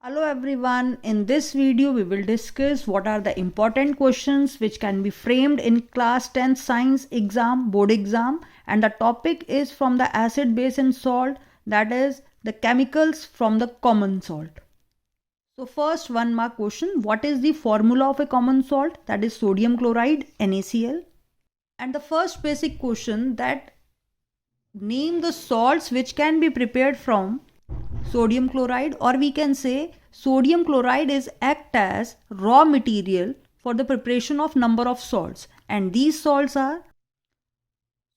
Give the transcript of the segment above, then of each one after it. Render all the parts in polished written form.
Hello everyone, in this video we will discuss what are the important questions which can be framed in class 10th science exam, board exam, and the topic is from the acid, base and salt, that is the chemicals from the common salt. So first 1 mark question, what is the formula of a common salt? That is sodium chloride, NaCl. And the first basic question, that name the salts which can be prepared from sodium chloride, or we can say sodium chloride is act as raw material for the preparation of number of salts, and these salts are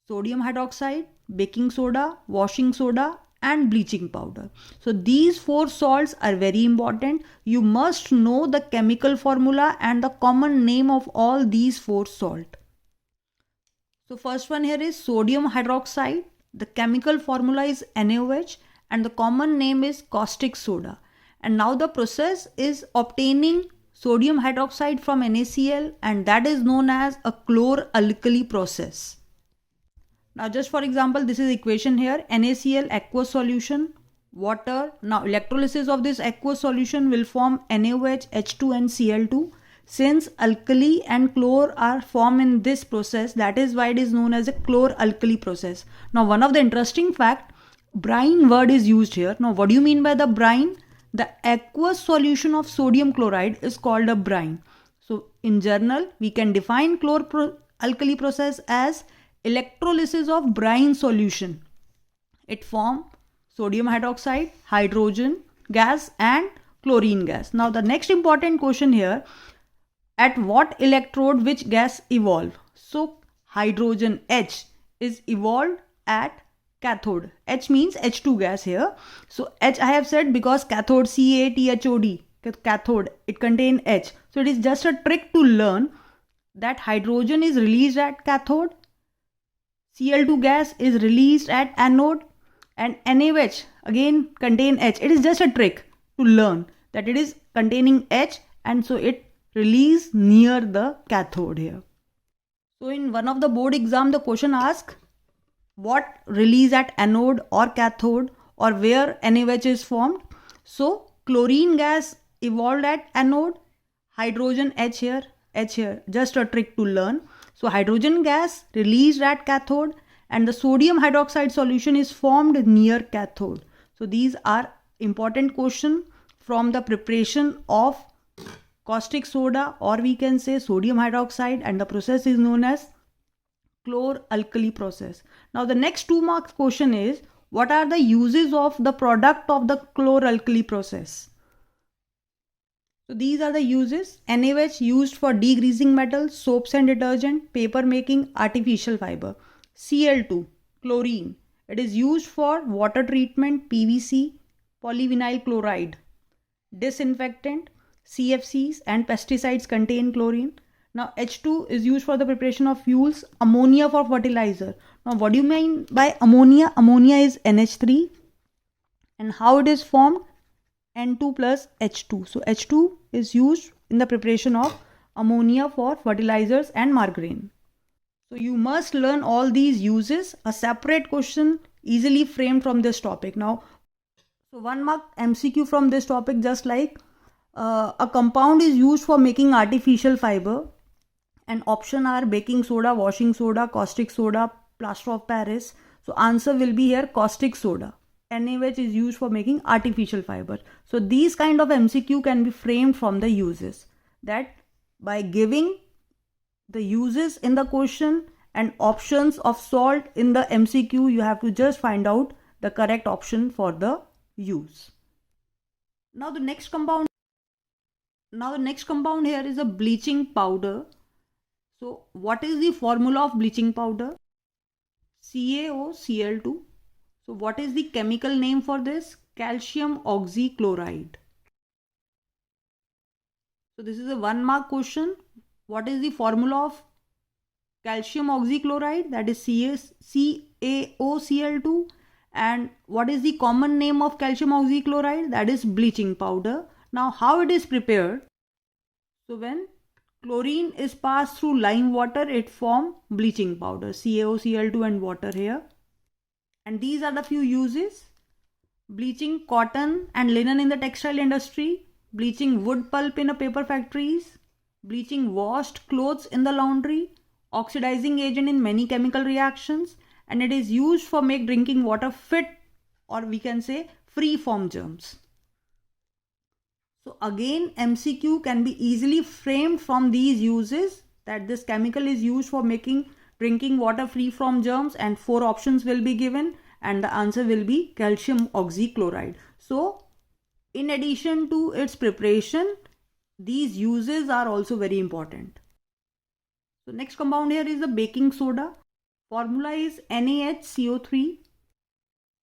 sodium hydroxide, baking soda, washing soda and bleaching powder. So these 4 salts are very important. You must know the chemical formula and the common name of all these 4 salts. So first one here is sodium hydroxide. The chemical formula is NaOH and the common name is caustic soda. And now the process is obtaining sodium hydroxide from NaCl, and that is known as a chlor-alkali process. Now just for example, this is equation here, NaCl aqueous solution, water. Now electrolysis of this aqueous solution will form NaOH, H2 and Cl2. Since alkali and chlor are formed in this process, that is why it is known as a chlor-alkali process. Now one of the interesting fact, brine word is used here. Now what do you mean by the brine? The aqueous solution of sodium chloride is called a brine. So in journal we can define chlor-alkali process as electrolysis of brine solution. It forms sodium hydroxide, hydrogen gas and chlorine gas. Now the next important question here, at what electrode which gas evolve? So hydrogen H is evolved at cathode. H means H2 gas here. So H I have said because cathode, CaTHOD, cathode, it contains H. So it is just a trick to learn that hydrogen is released at cathode, Cl2 gas is released at anode, and NaOH again contain H. It is just a trick to learn that it is containing H, and so it release near the cathode here. So in one of the board exam, the question asks what release at anode or cathode, or where NaOH is formed. So chlorine gas evolved at anode, hydrogen H here, just a trick to learn. So hydrogen gas released at cathode and the sodium hydroxide solution is formed near cathode. So these are important questions from the preparation of caustic soda, or we can say sodium hydroxide, and the process is known as chlor-alkali process. Now the next 2 marks question is, what are the uses of the product of the chlor-alkali process? So these are the uses. NaOH used for degreasing metals, soaps and detergent, paper making, artificial fiber. Cl2, chlorine, it is used for water treatment, PVC, polyvinyl chloride, disinfectant, CFCs and pesticides contain chlorine. Now H2 is used for the preparation of fuels, ammonia for fertilizer. Now what do you mean by ammonia? Ammonia is NH3, and how it is formed? N2 plus H2. So H2 is used in the preparation of ammonia for fertilizers and margarine. So you must learn all these uses. A separate question easily framed from this topic. Now, so 1 mark MCQ from this topic, just like a compound is used for making artificial fiber, and option are baking soda, washing soda, caustic soda, plaster of Paris. So answer will be here caustic soda. NaOH is used for making artificial fiber. So these kind of MCQ can be framed from the uses. That by giving the uses in the question and options of salt in the MCQ, you have to just find out the correct option for the use. Now the next compound here is a bleaching powder. So what is the formula of bleaching powder? CaOCl2. So what is the chemical name for this? Calcium oxychloride. So this is a 1 mark question. What is the formula of calcium oxychloride? That is CaOCl2. And what is the common name of calcium oxychloride? That is bleaching powder. Now how it is prepared? So when chlorine is passed through lime water, it forms bleaching powder, CaOCl2 and water here. And these are the few uses. bleaching cotton and linen in the textile industry, bleaching wood pulp in a paper factories, bleaching washed clothes in the laundry, oxidizing agent in many chemical reactions, and it is used for make drinking water fit, or we can say free from germs. So again, MCQ can be easily framed from these uses, that this chemical is used for making drinking water free from germs, and 4 options will be given and the answer will be calcium oxychloride. So in addition to its preparation, these uses are also very important. So next compound here is the baking soda. Formula is NaHCO3.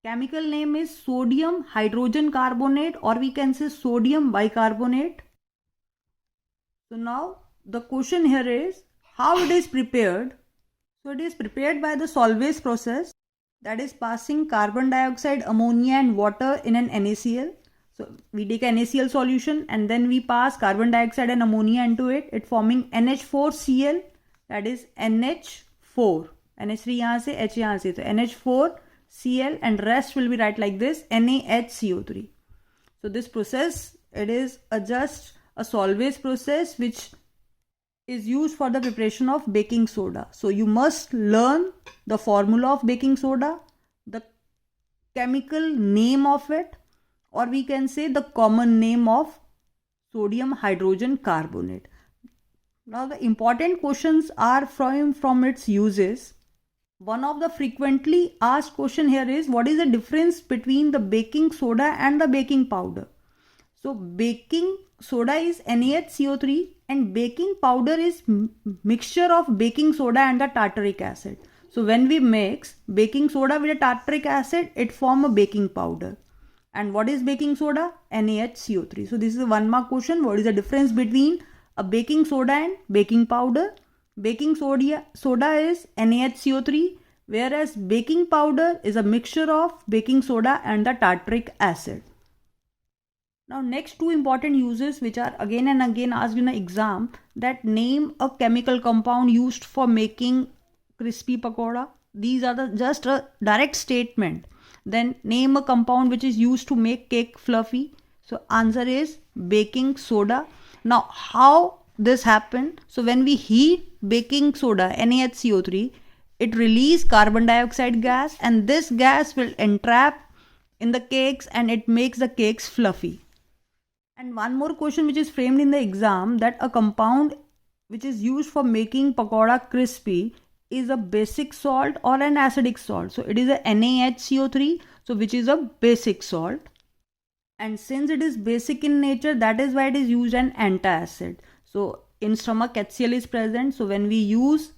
Chemical name is sodium hydrogen carbonate, or we can say sodium bicarbonate. So now the question here is how it is prepared. So it is prepared by the solvase process, that is passing carbon dioxide, ammonia and water in an NaCl. So we take NaCl solution and then we pass carbon dioxide and ammonia into it forming NH4Cl, that is NH4. NH3 यहाँ से, H यहाँ से, so NH4Cl and rest will be write like this NaHCO3. So this process, it is just a solvase process which is used for the preparation of baking soda. So you must learn the formula of baking soda, the chemical name of it, or we can say the common name of sodium hydrogen carbonate. Now the important questions are from its uses. One of the frequently asked question here is what is the difference between the baking soda and the baking powder? So baking soda is NaHCO3 and baking powder is mixture of baking soda and the tartaric acid. So when we mix baking soda with a tartaric acid, it form a baking powder. And what is baking soda? NaHCO3. So this is a 1 mark question. What is the difference between a baking soda and baking powder? Baking soda is NaHCO3, whereas baking powder is a mixture of baking soda and the tartaric acid. Now next 2 important uses which are again and again asked in an exam, that name a chemical compound used for making crispy pakoda. These are just a direct statement. Then name a compound which is used to make cake fluffy. So answer is baking soda. Now how this happened? So when we heat baking soda NaHCO3, it releases carbon dioxide gas and this gas will entrap in the cakes and it makes the cakes fluffy. And one more question which is framed in the exam, that a compound which is used for making pakoda crispy is a basic salt or an acidic salt. So it is a NaHCO3, so which is a basic salt. And since it is basic in nature, that is why it is used an antacid. So in stomach HCl is present. So when we use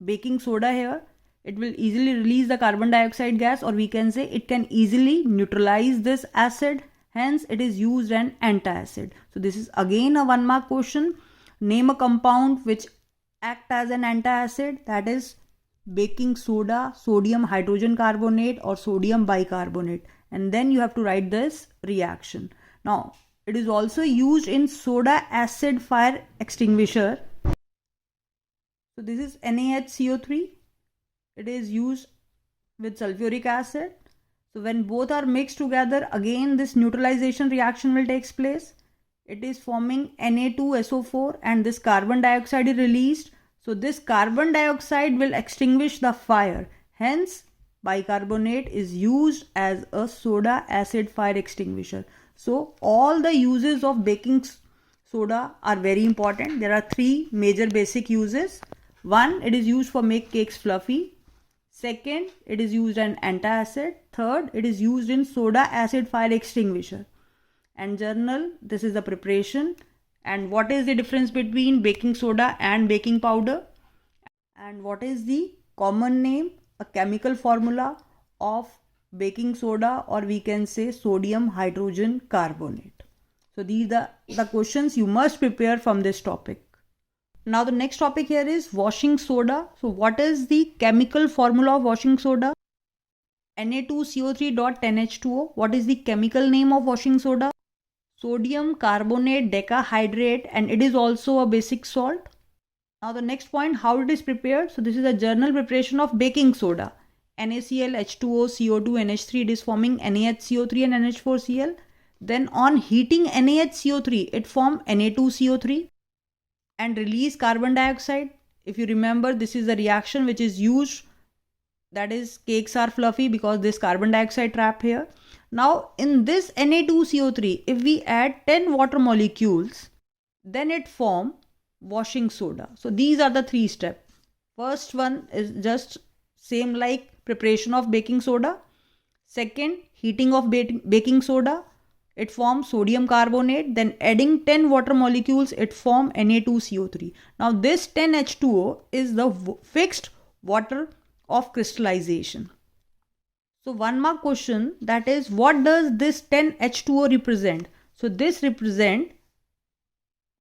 baking soda here, it will easily release the carbon dioxide gas, or we can say it can easily neutralize this acid. Hence it is used an antacid. So this is again a 1 mark question. Name a compound which act as an antacid, that is baking soda, sodium hydrogen carbonate or sodium bicarbonate, and then you have to write this reaction. Now it is also used in soda acid fire extinguisher. So this is NaHCO3. It is used with sulfuric acid. So when both are mixed together, again this neutralization reaction will take place. It is forming Na2SO4 and this carbon dioxide is released. So this carbon dioxide will extinguish the fire. Hence bicarbonate is used as a soda acid fire extinguisher. So all the uses of baking soda are very important. There are 3 major basic uses. 1, it is used for make cakes fluffy. 2nd, it is used in antacid. 3rd, it is used in soda acid fire extinguisher. And journal, this is the preparation. And what is the difference between baking soda and baking powder? And what is the common name, a chemical formula of baking soda, or we can say sodium hydrogen carbonate. So these are the questions you must prepare from this topic. Now the next topic here is washing soda. So what is the chemical formula of washing soda? Na2CO3.10H2O. What is the chemical name of washing soda? Sodium carbonate decahydrate, and it is also a basic salt. Now the next point, how it is prepared. So this is a journal preparation of baking soda. NaCl, H2O, CO2, NH3, it is forming NaHCO3 and NH4Cl. Then on heating NaHCO3, it forms Na2CO3 and release carbon dioxide. If you remember, this is the reaction which is used, that is cakes are fluffy because this carbon dioxide trapped here. Now in this Na2CO3, if we add 10 water molecules, then it form washing soda. So these are the 3 steps. First one is just same like preparation of baking soda. Second, heating of baking soda, it forms sodium carbonate. Then adding 10 water molecules, it form Na2CO3. Now this 10H2O is the fixed water of crystallization. So 1 mark question, that is, what does this 10H2O represent? So this represent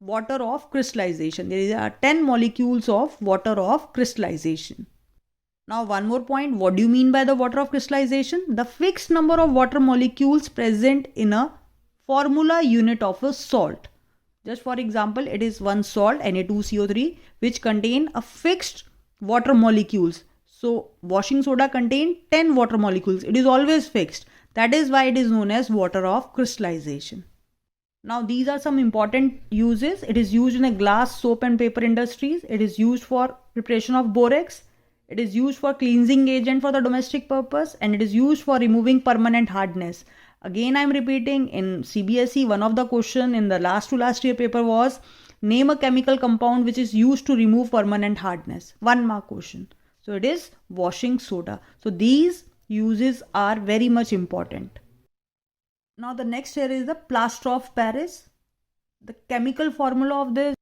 water of crystallization. There are 10 molecules of water of crystallization. Now one more point, what do you mean by the water of crystallization? The fixed number of water molecules present in a formula unit of a salt. Just for example, it is one salt, Na2CO3, which contain a fixed water molecules. So washing soda contain 10 water molecules. It is always fixed. That is why it is known as water of crystallization. Now these are some important uses. It is used in a glass, soap and paper industries. It is used for preparation of borax. It is used for cleansing agent for the domestic purpose, and it is used for removing permanent hardness. Again, I am repeating, in CBSE, one of the question in the last to last year paper was, name a chemical compound which is used to remove permanent hardness. 1 mark question. So it is washing soda. So these uses are very much important. Now the next here is the plaster of Paris. The chemical formula of this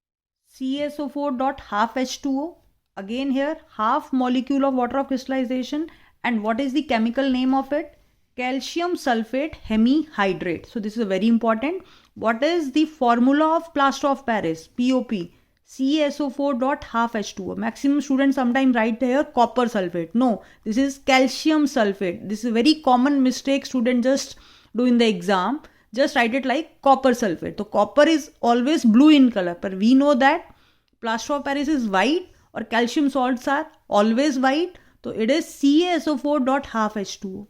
CaSO4.12H2O. Again here, half molecule of water of crystallization. And what is the chemical name of it? Calcium sulfate hemihydrate. So this is very important. What is the formula of plaster of Paris? POP. CaSO4.12H2O. Maximum students sometimes write here copper sulfate. No, this is calcium sulfate. This is a very common mistake student just do in the exam. Just write it like copper sulfate. So copper is always blue in color, but we know that plaster of Paris is white or calcium salts are always white. So it is CaSO4.12H2O.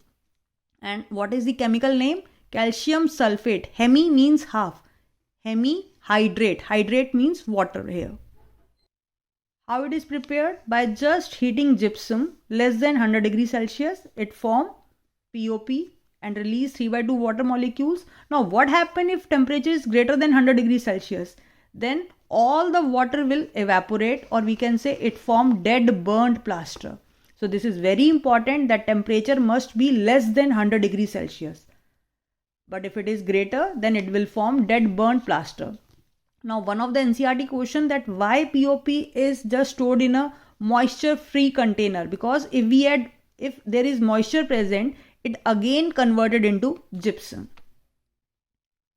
And what is the chemical name? Calcium sulfate. Hemi means half. Hemihydrate. Hydrate means water here. How it is prepared? By just heating gypsum less than 100 degrees Celsius. It form POP and release 3/2 water molecules. Now what happens if temperature is greater than 100 degrees Celsius? Then all the water will evaporate, or we can say it form dead burnt plaster. So this is very important, that temperature must be less than 100 degrees Celsius. But if it is greater, then it will form dead burnt plaster. Now one of the NCERT question, that why POP is just stored in a moisture free container, because if there is moisture present, it again converted into gypsum.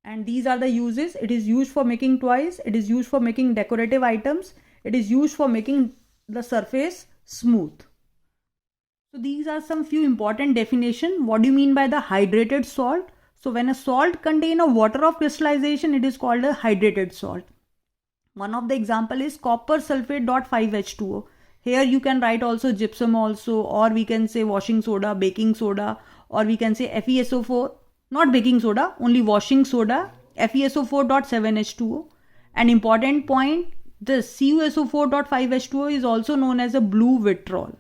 And these are the uses. It is used for making toys. It is used for making decorative items. It is used for making the surface smooth. So these are some few important definitions. What do you mean by the hydrated salt? So when a salt contains a water of crystallization, it is called a hydrated salt. One of the example is copper sulfate.5H2O. Here you can write also gypsum also, or we can say washing soda, baking soda, or we can say FeSO4, not baking soda, only washing soda, FeSO4.7H2O. An important point, this CuSO4.5H2O is also known as a blue vitriol.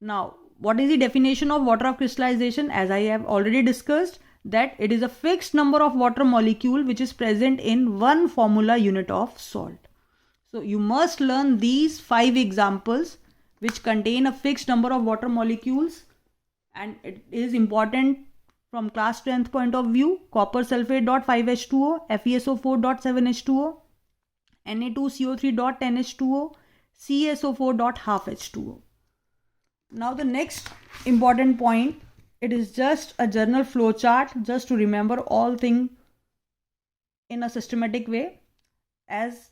Now, what is the definition of water of crystallization? As I have already discussed, that it is a fixed number of water molecule which is present in one formula unit of salt. So you must learn these 5 examples which contain a fixed number of water molecules, and it is important from class 10th point of view. Copper sulfate.5H2O, FeSO4.7H2O, Na2CO3.10H2O, CaSO4.12H2O. Now the next important point, it is just a journal flow chart, just to remember all things in a systematic way. As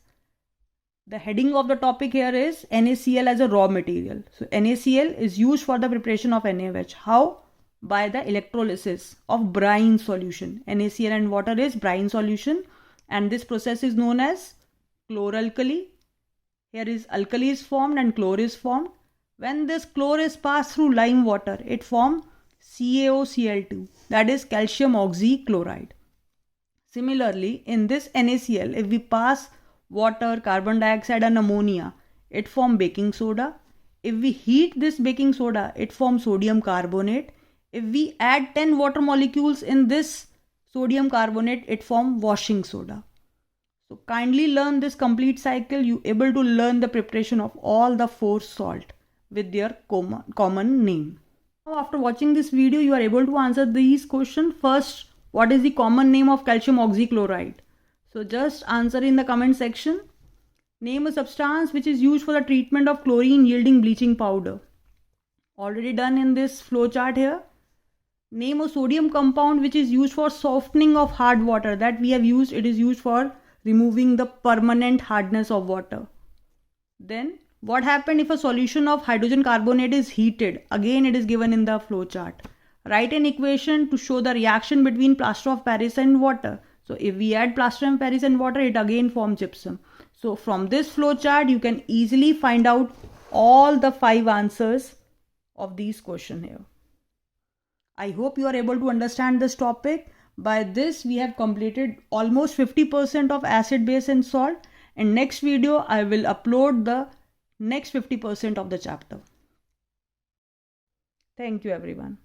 the heading of the topic here is NaCl as a raw material. So NaCl is used for the preparation of NaOH. How? By the electrolysis of brine solution. NaCl and water is brine solution, and this process is known as chlor-alkali. Here is alkali is formed and chlor is formed. When this chlor is passed through lime water, it forms CaOCl2, that is calcium oxychloride. Similarly, in this NaCl, if we pass water, carbon dioxide and ammonia, it forms baking soda. If we heat this baking soda, it forms sodium carbonate. If we add 10 water molecules in this sodium carbonate, it forms washing soda. So kindly learn this complete cycle. You able to learn the preparation of all the 4 salt with their common name. Now after watching this video, you are able to answer these questions. First, what is the common name of calcium oxychloride? So just answer in the comment section. Name a substance which is used for the treatment of chlorine yielding bleaching powder. Already done in this flow chart here. Name a sodium compound which is used for softening of hard water, that we have used. It is used for removing the permanent hardness of water. Then what happened if a solution of hydrogen carbonate is heated? Again, it is given in the flow chart. Write an equation to show the reaction between plaster of Paris and water. So if we add plaster of Paris and water, it again forms gypsum. So from this flow chart, you can easily find out all the 5 answers of these questions here. I hope you are able to understand this topic. By this, we have completed almost 50% of acid, base and salt. In next video, I will upload the next 50% of the chapter. Thank you everyone.